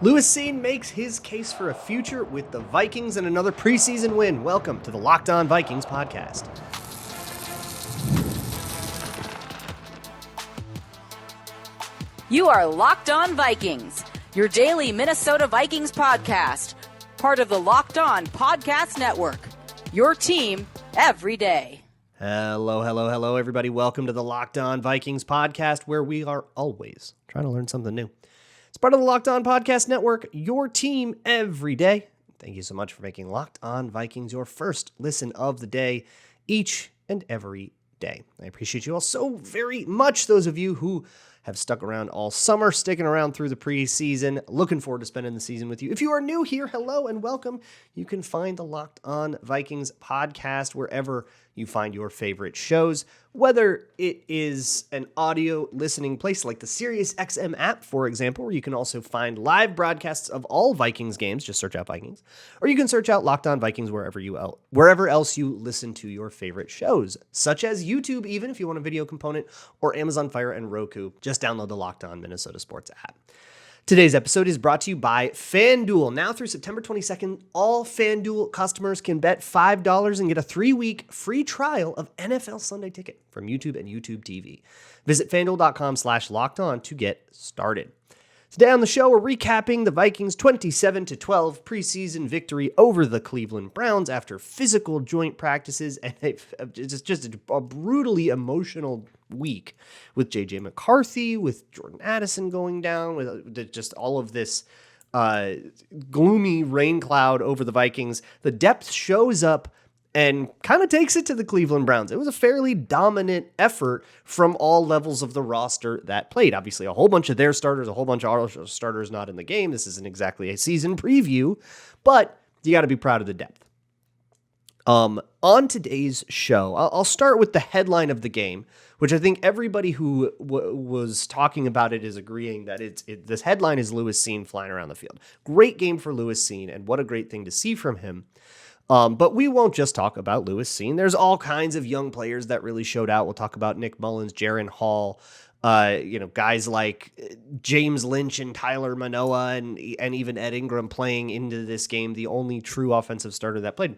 Lewis Cine makes his case for a future with the Vikings and another preseason win. Welcome to the Locked On Vikings podcast. You are Locked On Vikings, your daily Minnesota Vikings podcast, part of the Locked On Podcast Network, your team every day. Hello, everybody. Welcome to the Locked On Vikings podcast, where we are always trying to learn something new. It's part of the Locked On Podcast Network, your team every day. Thank you so much for making Locked On Vikings your first listen of the day, each and every day. I appreciate you all so very much, those of you who have stuck around all summer, sticking around through the preseason. Looking forward to spending the season with you. If you are new here, hello and welcome. You can find the Locked On Vikings podcast wherever you find your favorite shows, whether it is an audio listening place like the SiriusXM app, for example, where you can also find live broadcasts of all Vikings games. Just search out Vikings, or you can search out Locked On Vikings wherever else you listen to your favorite shows, such as YouTube, even if you want a video component, or Amazon Fire and Roku. Just download the Locked On Minnesota Sports app. Today's episode is brought to you by FanDuel. Now through September 22nd, all FanDuel customers can bet $5 and get a 3-week free trial of NFL Sunday Ticket from YouTube and YouTube TV. Visit FanDuel.com/lockedon to get started. Today on the show, we're recapping the Vikings' 27-12 preseason victory over the Cleveland Browns after physical joint practices and just a brutally emotional week with J.J. McCarthy, with Jordan Addison going down, with just all of this gloomy rain cloud over the Vikings. The depth shows up and kind of takes it to the Cleveland Browns. It was a fairly dominant effort from all levels of the roster that played. Obviously, a whole bunch of their starters, a whole bunch of our starters not in the game. This isn't exactly a season preview, but you got to be proud of the depth. On today's show, I'll start with the headline of the game, which I think everybody who was talking about it is agreeing that this headline is Lewis Cine flying around the field. Great game for Lewis Cine, and what a great thing to see from him. But we won't just talk about Lewis Cine. There's all kinds of young players that really showed out. We'll talk about Nick Mullins, Jaron Hall, guys like James Lynch and Tyler Manoa and even Ed Ingram playing into this game, the only true offensive starter that played.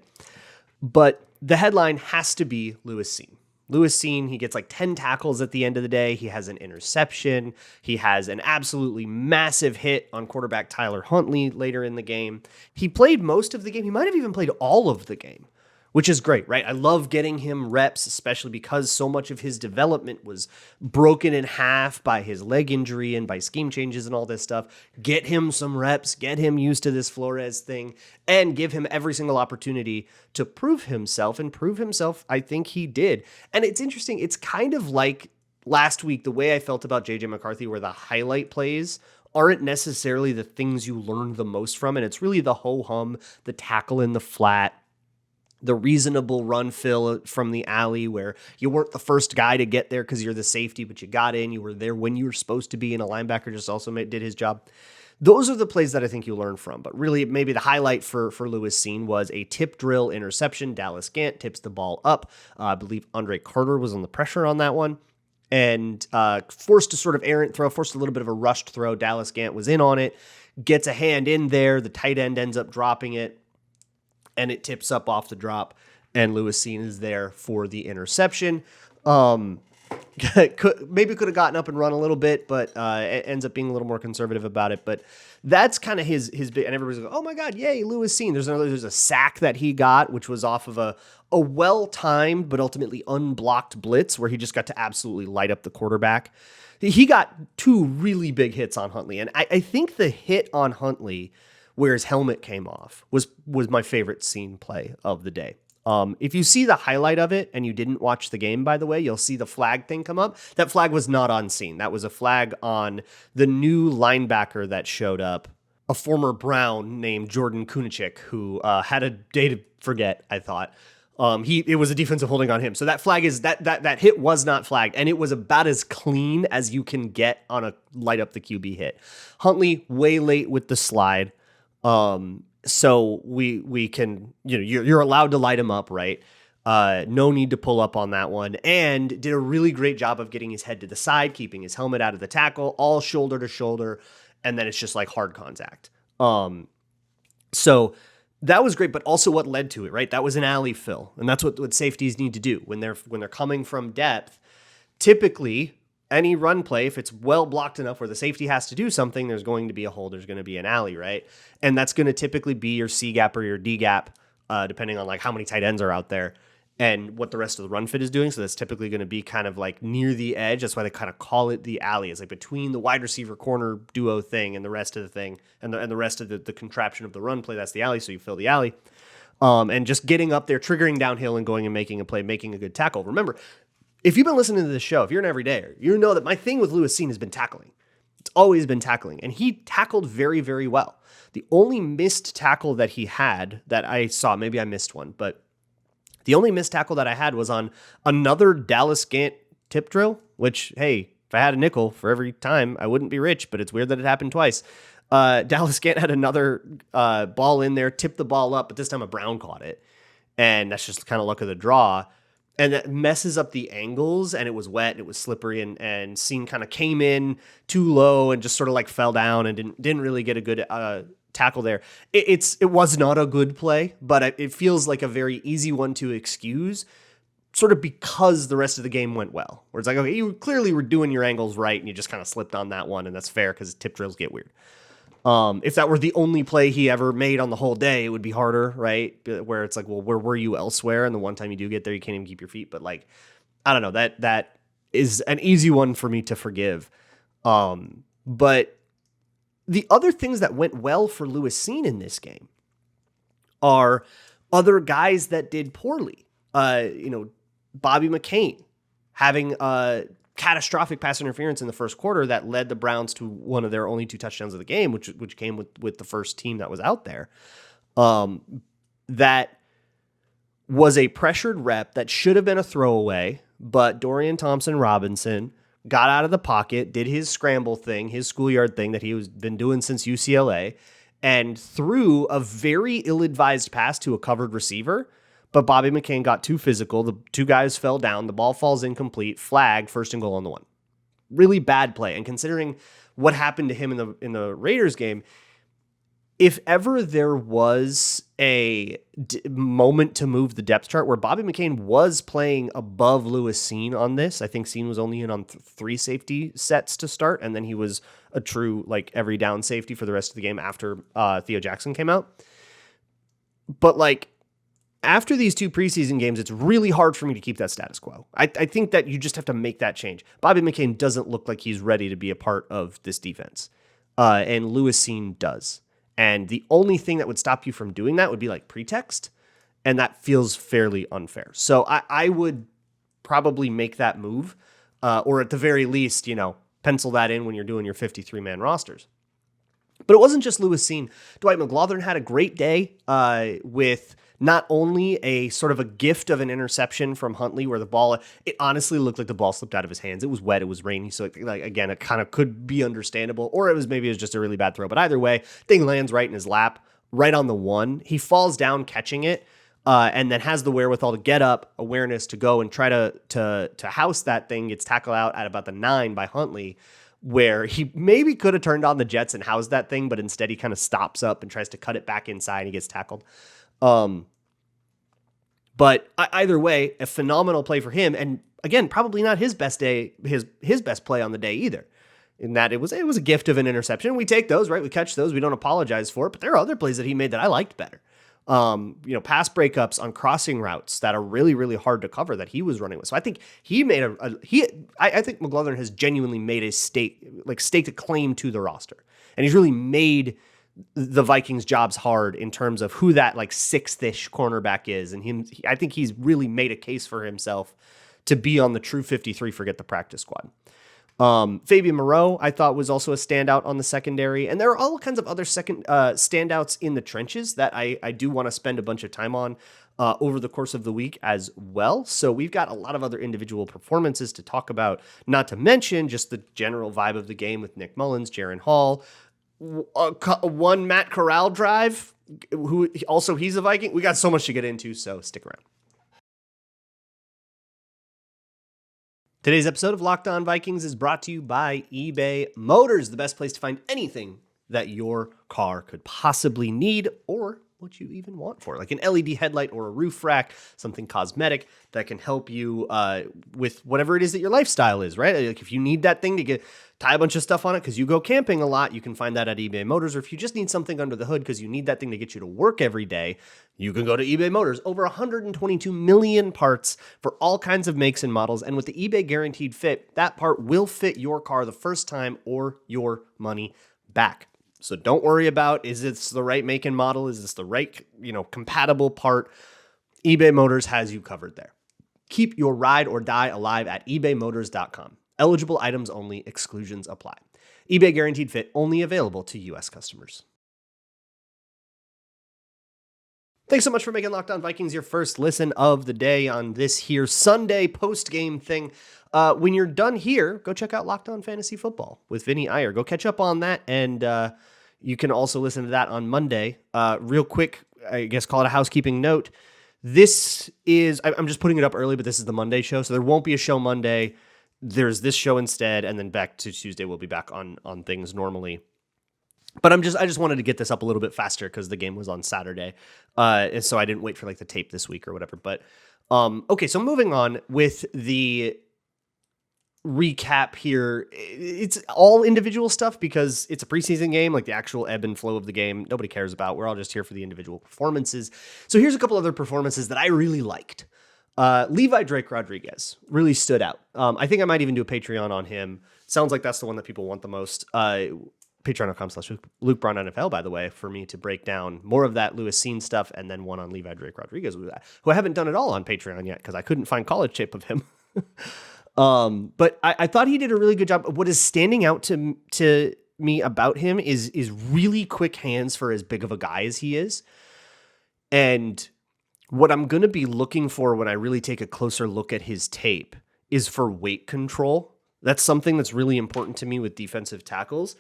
But the headline has to be Lewis Cine. Lewis Cine, he gets like 10 tackles at the end of the day. He has an interception. He has an absolutely massive hit on quarterback Tyler Huntley later in the game. He played most of the game. He might have even played all of the game, which is great, right? I love getting him reps, especially because so much of his development was broken in half by his leg injury and by scheme changes and all this stuff. Get him some reps, get him used to this Flores thing, and give him every single opportunity to prove himself. And prove himself, I think he did. And it's interesting. It's kind of like last week, the way I felt about J.J. McCarthy, where the highlight plays aren't necessarily the things you learn the most from. And it's really the ho-hum, the tackle in the flat, the reasonable run fill from the alley where you weren't the first guy to get there because you're the safety, but you got in, you were there when you were supposed to be, and a linebacker just also did his job. Those are the plays that I think you learn from. But really, maybe the highlight for Lewis Cine was a tip drill interception. Dallas Gant tips the ball up. I believe Andre Carter was on the pressure on that one. And forced a sort of errant throw, forced a little bit of a rushed throw. Dallas Gant was in on it, gets a hand in there. The tight end ends up dropping it, and it tips up off the drop, and Lewis Cine is there for the interception. Maybe could have gotten up and run a little bit, but it ends up being a little more conservative about it. But that's kind of his big, and everybody's like, oh my God, yay, Lewis Cine. There's a sack that he got, which was off of a well-timed but ultimately unblocked blitz where he just got to absolutely light up the quarterback. He got 2 really big hits on Huntley, and I think the hit on Huntley where his helmet came off was my favorite Cine play of the day. If you see the highlight of it and you didn't watch the game, by the way, you'll see the flag thing come up. That flag was not on Cine. That was a flag on the new linebacker that showed up, a former Brown named Jordan Kunicic, who had a day to forget, I thought. It was a defensive holding on him. So that flag is that hit was not flagged, and it was about as clean as you can get on a light up the QB hit. Huntley way late with the slide. So we can, you're allowed to light him up, right? No need to pull up on that one, and did a really great job of getting his head to the side, keeping his helmet out of the tackle, all shoulder to shoulder, and then it's just like hard contact. So that was great, but also what led to it, right? That was an alley fill, and that's what safeties need to do when they're coming from depth. Typically, any run play, if it's well blocked enough where the safety has to do something, there's going to be a hole, there's going to be an alley, right? And that's going to typically be your C gap or your D gap, depending on like how many tight ends are out there and what the rest of the run fit is doing. So that's typically going to be kind of like near the edge. That's why they kind of call it the alley. It's like between the wide receiver corner duo thing and the rest of the thing and the rest of the contraption of the run play. That's the alley. So you fill the alley. And just getting up there, triggering downhill and going and making a play, making a good tackle. Remember, if you've been listening to this show, if you're an everydayer, you know that my thing with Lewis Cine has been tackling. It's always been tackling. And he tackled very, very well. The only missed tackle that he had that I saw, maybe I missed one, but the only missed tackle that I had was on another Dallas Gant tip drill, which, hey, if I had a nickel for every time, I wouldn't be rich, but it's weird that it happened twice. Dallas Gant had another ball in there, tipped the ball up, but this time a Brown caught it. And that's just kind of luck of the draw. And that messes up the angles, and it was wet, and it was slippery, and Cine kind of came in too low and just sort of like fell down and didn't really get a good tackle there. It was not a good play, but it feels like a very easy one to excuse, sort of because the rest of the game went well. Where it's like, okay, you clearly were doing your angles right, and you just kind of slipped on that one, and that's fair because tip drills get weird. If that were the only play he ever made on the whole day, it would be harder, right? Where it's like, well, where were you elsewhere? And the one time you do get there, you can't even keep your feet. But like, I don't know, that is an easy one for me to forgive. But the other things that went well for Lewis Cine in this game are other guys that did poorly. Bobby McCain having catastrophic pass interference in the first quarter that led the Browns to one of their only 2 touchdowns of the game, which came with the first team that was out there. That was a pressured rep that should have been a throwaway, but Dorian Thompson-Robinson got out of the pocket, did his scramble thing, his schoolyard thing that he was been doing since UCLA, and threw a very ill-advised pass to a covered receiver. But Bobby McCain got too physical. The 2 guys fell down. The ball falls incomplete. Flag, 1st and goal on the 1. Really bad play. And considering what happened to him in the Raiders game, if ever there was a moment to move the depth chart where Bobby McCain was playing above Lewis Cine on this, I think Cine was only in on 3 safety sets to start, and then he was a true like every down safety for the rest of the game after Theo Jackson came out. But like, after these 2 preseason games, it's really hard for me to keep that status quo. I think that you just have to make that change. Bobby McCain doesn't look like he's ready to be a part of this defense. And Lewis Cine does. And the only thing that would stop you from doing that would be like pretext. And that feels fairly unfair. So I would probably make that move. Or at the very least, pencil that in when you're doing your 53-man rosters. But it wasn't just Lewis Cine. Dwight McGlothern had a great day with not only a sort of a gift of an interception from Huntley where the ball, it honestly looked like the ball slipped out of his hands. It was wet. It was rainy. So again, it kind of could be understandable, or it was just a really bad throw. But either way, thing lands right in his lap, right on the 1. He falls down catching it and then has the wherewithal to get up, awareness to go and try to house that thing. Gets tackled out at about the 9 by Huntley, where he maybe could have turned on the jets and housed that thing, but instead he kind of stops up and tries to cut it back inside and he gets tackled. But either way, a phenomenal play for him. And again, probably not his best day, his best play on the day either. In that it was a gift of an interception. We take those, right? We catch those. We don't apologize for it. But there are other plays that he made that I liked better. Pass breakups on crossing routes that are really, really hard to cover that he was running with. So I think he made I think McGlothern has genuinely made a staked a claim to the roster. And he's really made the Vikings jobs hard in terms of who that like 6th-ish cornerback is. And I think he's really made a case for himself to be on the true 53, forget the practice squad. Fabian Moreau, I thought, was also a standout on the secondary. And there are all kinds of other standouts in the trenches that I do want to spend a bunch of time on over the course of the week as well. So we've got a lot of other individual performances to talk about, not to mention just the general vibe of the game with Nick Mullins, Jaron Hall, one Matt Corral drive, who also he's a Viking. We got so much to get into, so stick around. Today's episode of Locked On Vikings is brought to you by eBay Motors, the best place to find anything that your car could possibly need or what you even want for, like an LED headlight or a roof rack, something cosmetic that can help you with whatever it is that your lifestyle is, right? Like if you need that thing to tie a bunch of stuff on it because you go camping a lot, you can find that at eBay Motors. Or if you just need something under the hood because you need that thing to get you to work every day, you can go to eBay Motors. Over 122 million parts for all kinds of makes and models. And with the eBay Guaranteed Fit, that part will fit your car the first time or your money back. So don't worry about, is this the right make and model? Is this the right, compatible part? eBay Motors has you covered there. Keep your ride or die alive at ebaymotors.com. Eligible items only. Exclusions apply. eBay Guaranteed Fit only available to U.S. customers. Thanks so much for making Locked On Vikings your first listen of the day on this here Sunday post-game thing. When you're done here, go check out Locked On Fantasy Football with Vinny Iyer. Go catch up on that, and you can also listen to that on Monday. Real quick, I guess call it a housekeeping note. This is, I'm just putting it up early, but this is the Monday show, so there won't be a show Monday. There's this show instead, and then back to Tuesday, we'll be back on things normally. But I just wanted to get this up a little bit faster because the game was on Saturday, and so I didn't wait for like the tape this week or whatever. But okay, so moving on with the recap here. It's all individual stuff because it's a preseason game, like the actual ebb and flow of the game nobody cares about. We're all just here for the individual performances. So here's a couple other performances that I really liked. Levi Drake Rodriguez really stood out. I think I might even do a Patreon on him. Sounds like that's the one that people want the most. Patreon.com/Luke Braun NFL, by the way, for me to break down more of that Lewis Cine stuff and then one on Levi Drake Rodriguez, who I haven't done at all on Patreon yet because I couldn't find college tape of him. But I thought he did a really good job. What is standing out to me about him is really quick hands for as big of a guy as he is. And what I'm going to be looking for when I really take a closer look at his tape is for weight control. That's something that's really important to me with defensive tackles.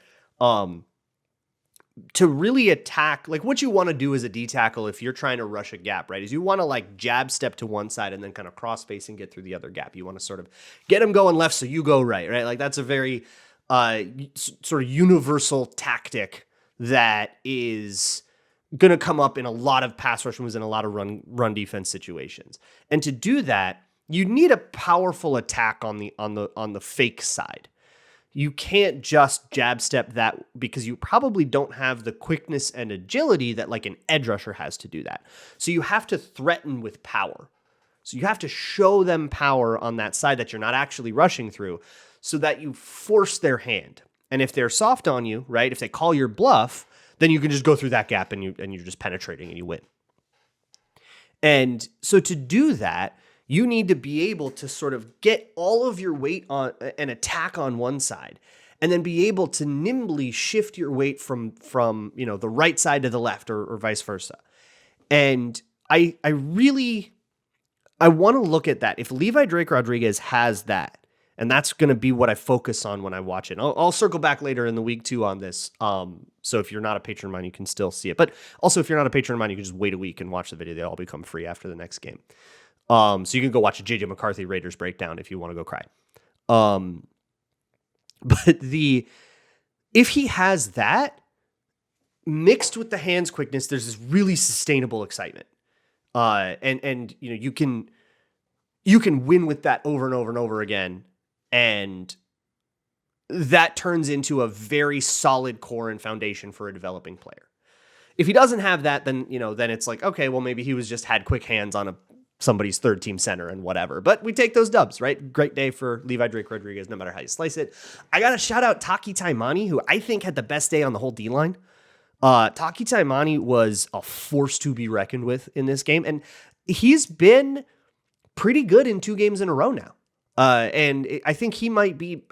To really attack, like what you want to do as a D tackle if you're trying to rush a gap, right, is you want to like jab step to one side and then kind of cross face and get through the other gap. You want to sort of get them going left so you go right? Like that's a very sort of universal tactic that is going to come up in a lot of pass rush moves and a lot of run defense situations. And to do that, you need a powerful attack on the fake side. You can't just jab step that because you probably don't have the quickness and agility that like an edge rusher has to do that. So you have to threaten with power. So you have to show them power on that side that you're not actually rushing through so that you force their hand. And if they're soft on you, right, if they call your bluff, then you can just go through that gap and you're just penetrating and you win. And so to do that, you need to be able to sort of get all of your weight on an attack on one side and then be able to nimbly shift your weight from the right side to the left or vice versa. And I want to look at that. If Levi Drake Rodriguez has that, and that's going to be what I focus on when I watch it. I'll circle back later in the week too on this. So if you're not a patron of mine, you can still see it. But also if you're not a patron of mine, you can just wait a week and watch the video. They all become free after the next game. So you can go watch a JJ McCarthy Raiders breakdown if you want to go cry. But if he has that mixed with the hands quickness, there's this really sustainable excitement. And you can win with that over and over and over again. And that turns into a very solid core and foundation for a developing player. If he doesn't have that, then it's like, okay, well, maybe he was just had quick hands on somebody's third team center and whatever, but we take those dubs, right? Great day for Levi Drake Rodriguez, no matter how you slice it. I got to shout out Taki Taimani, who I think had the best day on the whole D-line. Taki Taimani was a force to be reckoned with in this game. And he's been pretty good in 2 games in a row now. And I think he might be,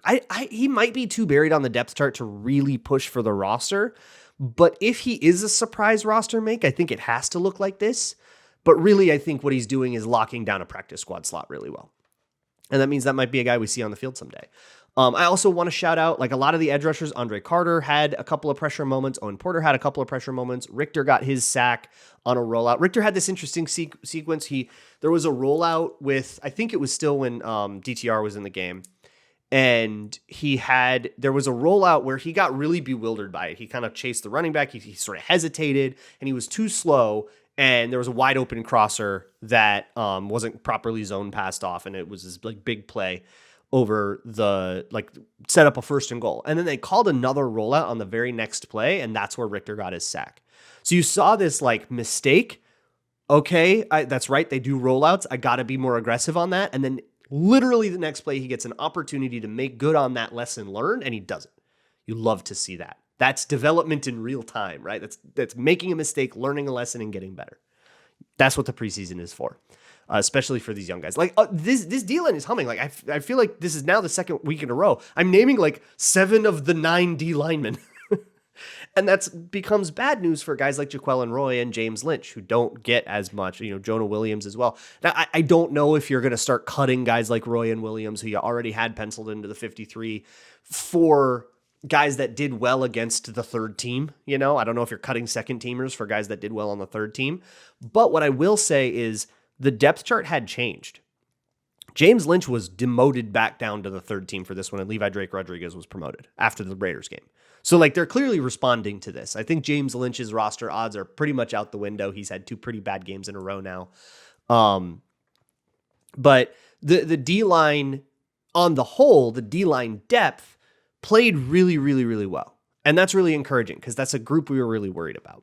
he might be too buried on the depth chart to really push for the roster. But if he is a surprise roster make, I think it has to look like this. But really, I think what he's doing is locking down a practice squad slot really well. And that means that might be a guy we see on the field someday. I also want to shout out, like a lot of the edge rushers, Andre Carter had a couple of pressure moments. Owen Porter had a couple of pressure moments. Richter got his sack on a rollout. Richter had this interesting sequence. There was a rollout with, I think it was still when DTR was in the game. And there was a rollout where he got really bewildered by it. He kind of chased the running back. He sort of hesitated and he was too slow. And there was a wide open crosser that wasn't properly zone passed off. And it was this like big play over set up a 1st and goal. And then they called another rollout on the very next play. And that's where Richter got his sack. So you saw this like mistake. Okay, that's right. They do rollouts. I got to be more aggressive on that. And then literally the next play, he gets an opportunity to make good on that lesson learned, and he doesn't. You love to see that. That's development in real time, right? That's making a mistake, learning a lesson, and getting better. That's what the preseason is for, especially for these young guys. Like this D-line is humming. Like I feel like this is now the 2nd week in a row. I'm naming like 7 of the 9 D linemen. And that's becomes bad news for guys like Jaquelin Roy and James Lynch, who don't get as much, Jonah Williams as well. Now, I don't know if you're going to start cutting guys like Roy and Williams, who you already had penciled into the 53, for guys that did well against the 3rd team. I don't know if you're cutting 2nd teamers for guys that did well on the 3rd team. But what I will say is the depth chart had changed. James Lynch was demoted back down to the 3rd team for this one, and Levi Drake Rodriguez was promoted after the Raiders game. So they're clearly responding to this. I think James Lynch's roster odds are pretty much out the window. He's had 2 pretty bad games in a row now. But the D-line on the whole, the D-line depth played really, really, really well. And that's really encouraging because that's a group we were really worried about.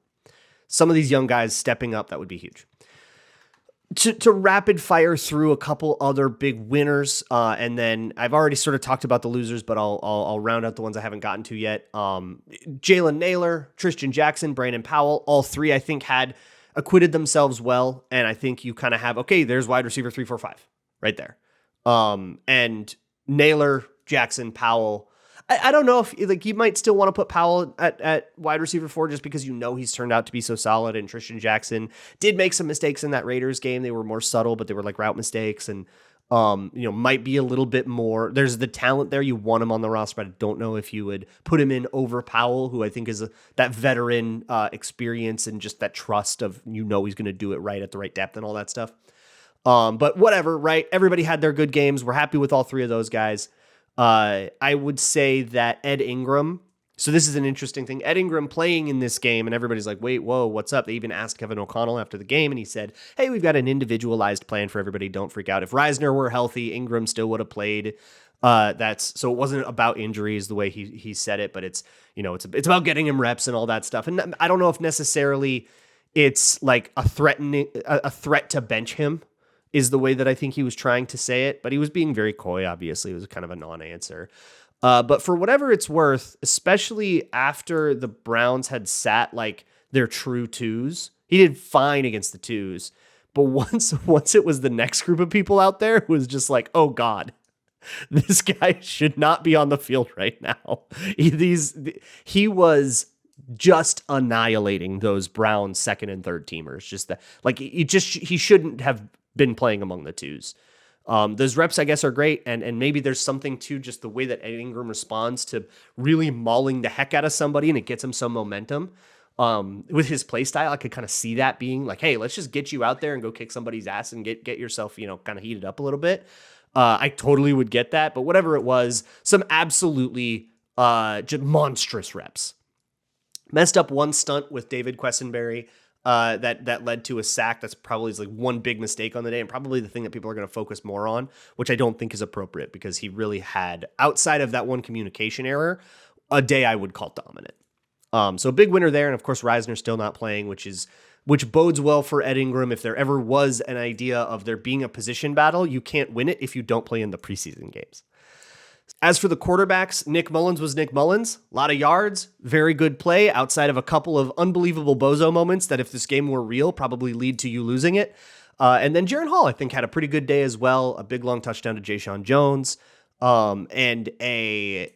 Some of these young guys stepping up, that would be huge. To rapid fire through a couple other big winners, and then I've already sort of talked about the losers, but I'll round out the ones I haven't gotten to yet. Jalen Naylor, Tristan Jackson, Brandon Powell, all 3 I think had acquitted themselves well, and I think you kind of have, okay, there's wide receiver 3, 4, 5 right there. And Naylor, Jackson, Powell. I don't know if you might still want to put Powell at wide receiver 4 just because he's turned out to be so solid, and Tristan Jackson did make some mistakes in that Raiders game. They were more subtle, but they were like route mistakes, and might be a little bit more. There's the talent there. You want him on the roster, but I don't know if you would put him in over Powell, who I think is that veteran experience and just that trust of he's going to do it right at the right depth and all that stuff. But whatever, right? Everybody had their good games. We're happy with all 3 of those guys. I would say that Ed Ingram, so this is an interesting thing. Ed Ingram playing in this game, and everybody's like, wait, whoa, what's up? They even asked Kevin O'Connell after the game, and he said, hey, we've got an individualized plan for everybody. Don't freak out. If Reisner were healthy, Ingram still would have played. So it wasn't about injuries the way he said it, but it's about getting him reps and all that stuff. And I don't know if necessarily it's like a threat to bench him is the way that I think he was trying to say it, but he was being very coy. Obviously, it was kind of a non-answer. But for whatever it's worth, especially after the Browns had sat like their true 2s, he did fine against the 2s. But once it was the next group of people out there, it was just like, oh God, this guy should not be on the field right now. He was just annihilating those Browns 2nd and 3rd teamers. Just that, he shouldn't have been playing among the 2s. Those reps, I guess, are great, and maybe there's something to just the way that Ed Ingram responds to really mauling the heck out of somebody, and it gets him some momentum. With his play style, I could kind of see that being like, hey, let's just get you out there and go kick somebody's ass and get yourself, kind of heated up a little bit. I totally would get that, but whatever it was, some absolutely just monstrous reps. Messed up one stunt with David Quessenberry that led to a sack. That's probably like one big mistake on the day, and probably the thing that people are going to focus more on, which I don't think is appropriate because he really had, outside of that one communication error, a day I would call dominant. So a big winner there, and of course Reisner still not playing, which bodes well for Ed Ingram. If there ever was an idea of there being a position battle, you can't win it if you don't play in the preseason games. As for the quarterbacks, Nick Mullins was Nick Mullins. A lot of yards, very good play outside of a couple of unbelievable bozo moments that if this game were real, probably lead to you losing it. And then Jaron Hall, I think, had a pretty good day as well. A big long touchdown to Jayshon Jones, and a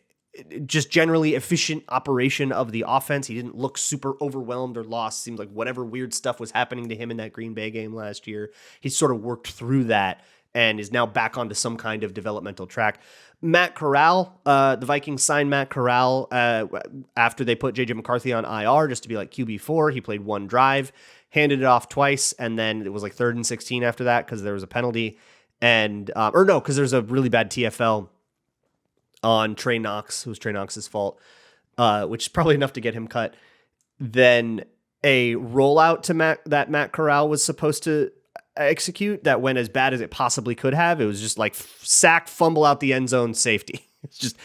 just generally efficient operation of the offense. He didn't look super overwhelmed or lost. Seemed like whatever weird stuff was happening to him in that Green Bay game last year, he sort of worked through that and is now back onto some kind of developmental track. Matt Corral, the Vikings signed Matt Corral after they put J.J. McCarthy on IR just to be like QB4. He played one drive, handed it off twice, and then it was like 3rd and 16 after that because there was a penalty. Because there's a really bad TFL. on Trey Knox, it was Trey Knox's fault, which is probably enough to get him cut. Then a rollout to that Matt Corral was supposed to execute that went as bad as it possibly could have. It was just like sack, fumble out the end zone, safety. It's just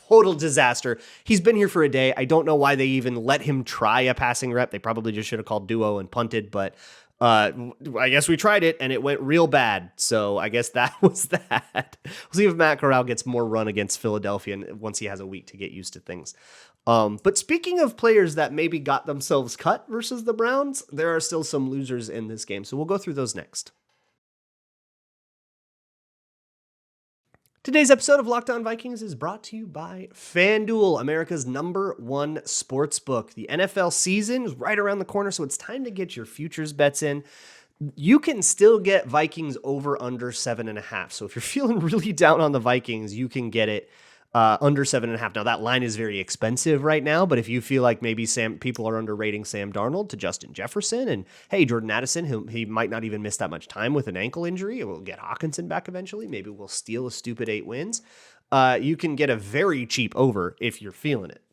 total disaster. He's been here for a day. I don't know why they even let him try a passing rep. They probably just should have called duo and punted, but I guess we tried it and it went real bad. So I guess that was that. We'll see if Matt Corral gets more run against Philadelphia and once he has a week to get used to things. But speaking of players that maybe got themselves cut versus the Browns, there are still some losers in this game. So we'll go through those next. Today's episode of Locked On Vikings is brought to you by FanDuel, America's #1 sportsbook. The NFL season is right around the corner, so it's time to get your futures bets in. You can still get Vikings over under 7.5. So if you're feeling really down on the Vikings, you can get it under 7.5. Now that line is very expensive right now, but if you feel like maybe people are underrating Sam Darnold to Justin Jefferson, and hey, Jordan Addison, he might not even miss that much time with an ankle injury. We'll get Hawkinson back eventually. Maybe we'll steal a stupid 8 wins. You can get a very cheap over if you're feeling it.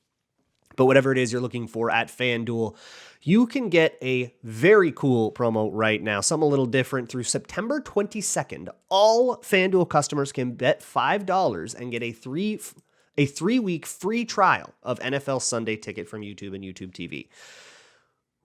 But whatever it is you're looking for at FanDuel, you can get a very cool promo right now, something a little different. Through September 22nd, all FanDuel customers can bet $5 and get a 3-week free trial of NFL Sunday Ticket from YouTube and YouTube TV.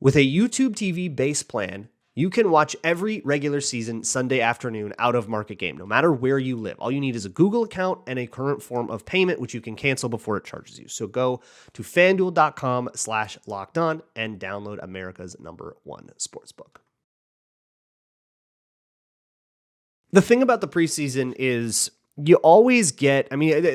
With a YouTube TV base plan, you can watch every regular season Sunday afternoon out of market game, no matter where you live. All you need is a Google account and a current form of payment, which you can cancel before it charges you. So go to FanDuel.com/lockedon and download America's #1 sportsbook. The thing about the preseason is you always get,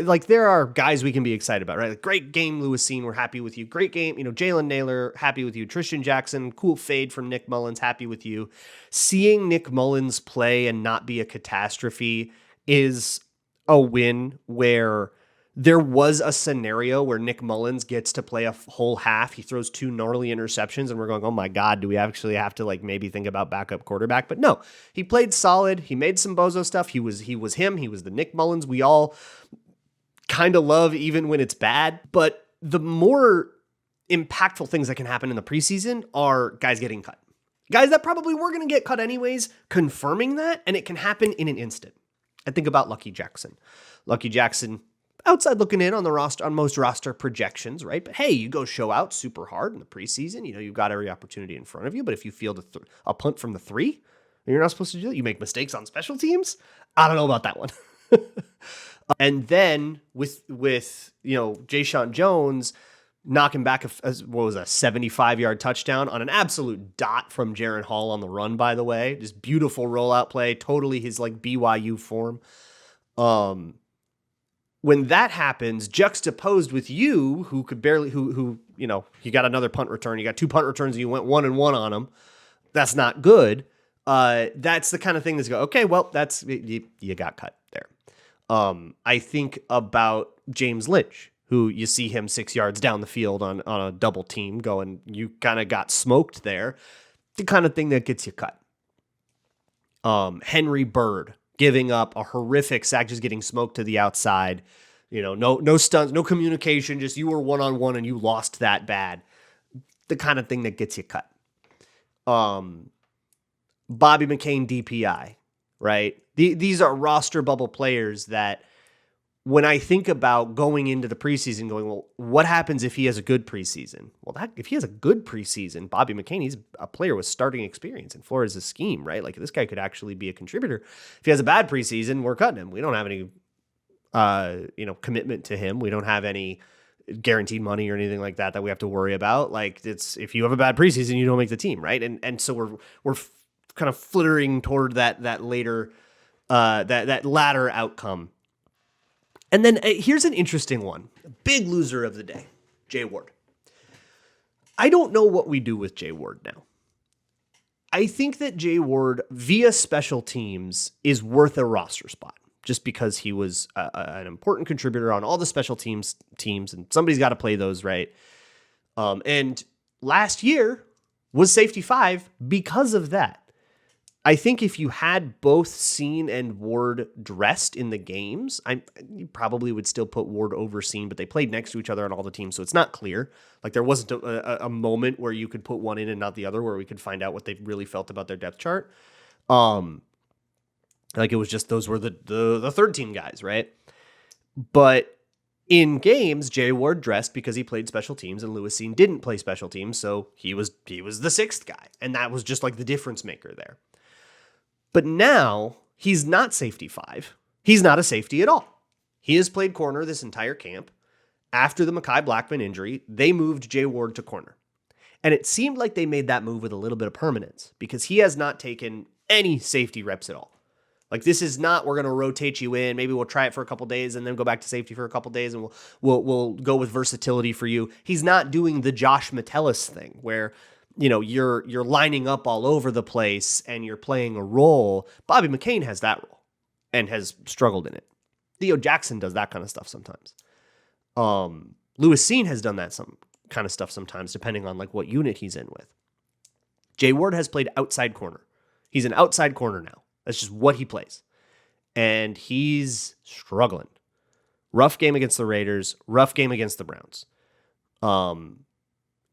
like there are guys we can be excited about, right? Like, great game, Lewis Cine, we're happy with you. Great game, Jalen Naylor, happy with you. Tristan Jackson, cool fade from Nick Mullins, happy with you. Seeing Nick Mullins play and not be a catastrophe is a win where there was a scenario where Nick Mullins gets to play a whole half. He throws 2 gnarly interceptions and we're going, oh my God, do we actually have to maybe think about backup quarterback? But no, he played solid. He made some bozo stuff. He was him. He was the Nick Mullins we all kind of love even when it's bad. But the more impactful things that can happen in the preseason are guys getting cut. Guys that probably were going to get cut anyways, confirming that, and it can happen in an instant. I think about Lucky Jackson. Lucky Jackson, outside looking in on the roster, on most roster projections, right? But hey, you go show out super hard in the preseason. You've got every opportunity in front of you. But if you field a punt from the 3, you're not supposed to do that. You make mistakes on special teams. I don't know about that one. And then with Jayshon Jones knocking back a 75-yard touchdown on an absolute dot from Jaren Hall on the run. By the way, just beautiful rollout play, totally his BYU form. When that happens, juxtaposed with you, who could barely, you got another punt return, you got 2 punt returns and you went 1-1 on them. That's not good. That's the kind of thing that's okay, well, that's, you got cut there. I think about James Lynch, who you see him 6 yards down the field on a double team going, you kind of got smoked there. The kind of thing that gets you cut. Henry Bird, giving up a horrific sack, just getting smoked to the outside. No stunts, no communication, just you were 1-on-1 and you lost that bad. The kind of thing that gets you cut. Bobby McCain DPI, right? These are roster bubble players that when I think about going into the preseason going, well, what happens if he has a good preseason? Well, if he has a good preseason, Bobby McCain, he's a player with starting experience in Flores' scheme, right? Like, this guy could actually be a contributor. If he has a bad preseason, we're cutting him. We don't have any, commitment to him. We don't have any guaranteed money or anything like that we have to worry about. Like, it's, if you have a bad preseason, you don't make the team, right? And so we're kind of flittering toward that later, that latter outcome. And then here's an interesting one. Big loser of the day, Jay Ward. I don't know what we do with Jay Ward now. I think that Jay Ward, via special teams, is worth a roster spot just because he was an important contributor on all the special teams, and somebody's got to play those, right? And last year was safety 5 because of that. I think if you had both Cine and Ward dressed in the games, you probably would still put Ward over Cine, but they played next to each other on all the teams, so it's not clear. Like there wasn't a moment where you could put one in and not the other, where we could find out what they really felt about their depth chart. Like it was just those were the third team guys, right? But in games, Jay Ward dressed because he played special teams, and Lewis Cine didn't play special teams, so he was the sixth guy, and that was just like the difference maker there. But now he's not safety 5. He's not a safety at all. He has played corner this entire camp. After the Mekhi Blackmon injury, they moved Jay Ward to corner. And it seemed like they made that move with a little bit of permanence because he has not taken any safety reps at all. Like this is not, we're going to rotate you in. Maybe we'll try it for a couple days and then go back to safety for a couple days and we'll go with versatility for you. He's not doing the Josh Metellus thing where, you're lining up all over the place and you're playing a role. Bobby McCain has that role and has struggled in it. Theo Jackson does that kind of stuff sometimes. Lewis Cine has done that some kind of stuff sometimes, depending on like what unit he's in with. Jay Ward has played outside corner. He's an outside corner now. That's just what he plays. And he's struggling. Rough game against the Raiders, rough game against the Browns.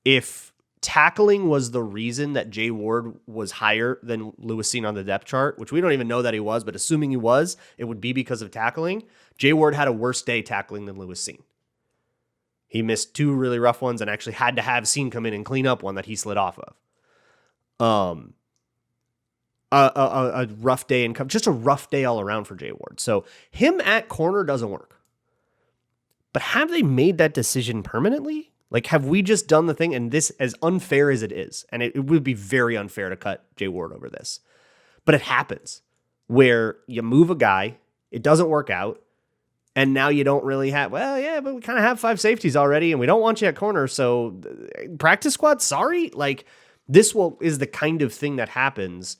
If tackling was the reason that Jay Ward was higher than Lewis Cine on the depth chart, which we don't even know that he was, but assuming he was, it would be because of tackling. Jay Ward had a worse day tackling than Lewis Cine. He missed 2 really rough ones and actually had to have Cine come in and clean up one that he slid off of. A rough day and just a rough day all around for Jay Ward. So him at corner doesn't work. But have they made that decision permanently? Like, have we just done the thing? And this, as unfair as it is, and it would be very unfair to cut Jay Ward over this, but it happens where you move a guy, it doesn't work out, and now you don't really have, but we kind of have 5 safeties already, and we don't want you at corner, so practice squad, sorry? Like, this is the kind of thing that happens,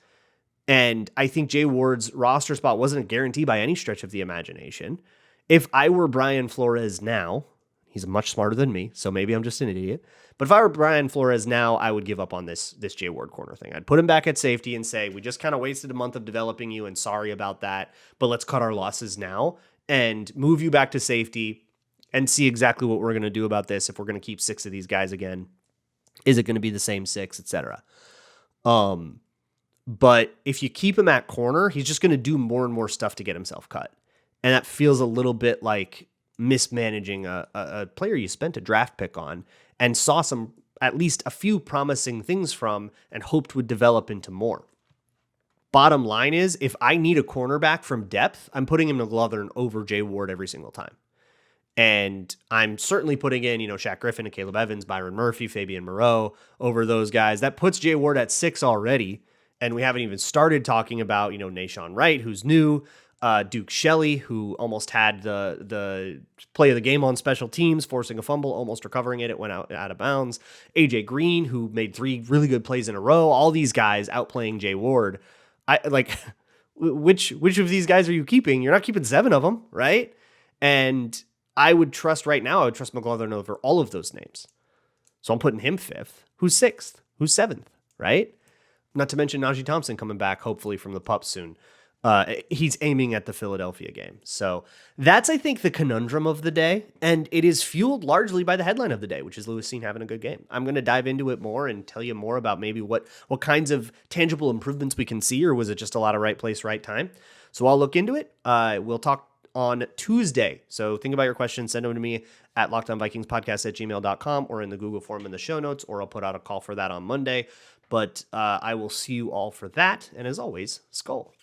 and I think Jay Ward's roster spot wasn't a guarantee by any stretch of the imagination. If I were Brian Flores now, he's much smarter than me, so maybe I'm just an idiot. But if I were Brian Flores now, I would give up on this Jay Ward corner thing. I'd put him back at safety and say, we just kind of wasted a month of developing you, and sorry about that, but let's cut our losses now and move you back to safety and see exactly what we're going to do about this if we're going to keep 6 of these guys again. Is it going to be the same 6, etc.? But if you keep him at corner, he's just going to do more and more stuff to get himself cut. And that feels a little bit like mismanaging a player you spent a draft pick on and saw at least a few promising things from and hoped would develop into more. Bottom line is, if I need a cornerback from depth, I'm putting him McLaughlin over Jay Ward every single time. And I'm certainly putting in, Shaq Griffin and Caleb Evans, Byron Murphy, Fabian Moreau over those guys. That puts Jay Ward at 6 already. And we haven't even started talking about, Nashawn Wright, who's new, Duke Shelley, who almost had the play of the game on special teams, forcing a fumble, almost recovering it. It went out of bounds. AJ Green, who made 3 really good plays in a row. All these guys outplaying Jay Ward. Which of these guys are you keeping? You're not keeping 7 of them, right? And I would trust McLaughlin over all of those names. So I'm putting him 5th. Who's 6th? Who's 7th, right? Not to mention Najee Thompson coming back, hopefully, from the pup soon. He's aiming at the Philadelphia game. So that's, I think, the conundrum of the day. And it is fueled largely by the headline of the day, which is Lewis Cine having a good game. I'm going to dive into it more and tell you more about maybe what kinds of tangible improvements we can see, or was it just a lot of right place, right time? So I'll look into it. We'll talk on Tuesday. So think about your questions. Send them to me at lockedonvikingspodcast@gmail.com or in the Google form in the show notes, or I'll put out a call for that on Monday. But I will see you all for that. And as always, Skull.